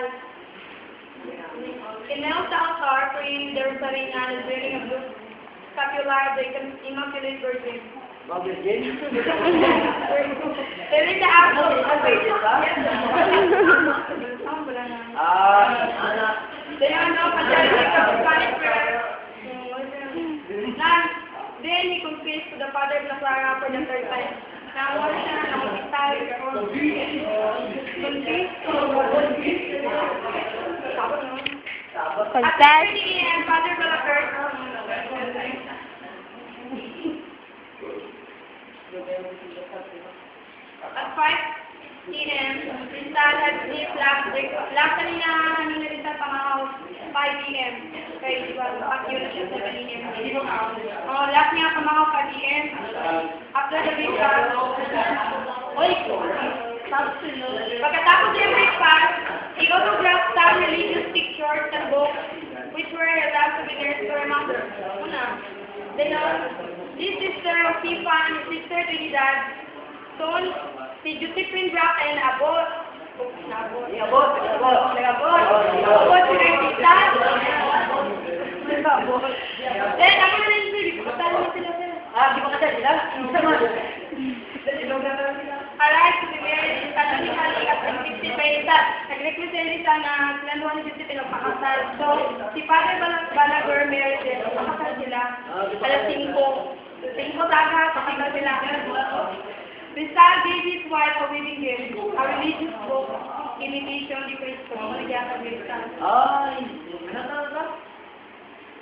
Rizal. In Mel's altar, praying the Rosary and wearing a blue scapular of the Immaculate Virgin. There is the apple. Then he confessed to the Father of La Clara for the third time. Now, what is siya na hospital? At 3 a.m., Father Balakert at 5 p.m., Rizal had sleep last week. Last kanina, ni Rizal pangakaw, 5 p.m. Kaya diba, at yun siya 7 a.m. Last niya pangakaw 5 p.m. After the breakfast, pagkatapos ng breakfast, he autographed some religious pictures and books which were last souvenirs for another. This sister Josefa and sister Trinidad, son, si Josephine Bracken, abot si Rita. Then, ako na rin sila, kasal mo sila sila. Di ba kasal sila? Alright, si Mary, canonically at 60 pa isa. Nag-request si Rita na sila naman ni Josephine nagpakasal. So, si Father Balaguer, Mary din, nagpakasal sila. Alas 5 dagat, pakasal sila. Rizal gave his wife a wedding gift, a religious book, Imitation de Cristo.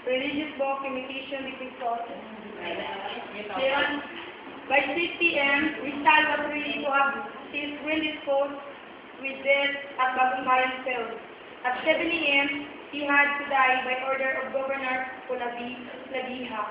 Religious book, Imitation de Cristo. By 6 p.m., Rizal was ready to have his will disposed with death at Bagumbayan Field. At 7 a.m., he had to die by order of Governor Labiha.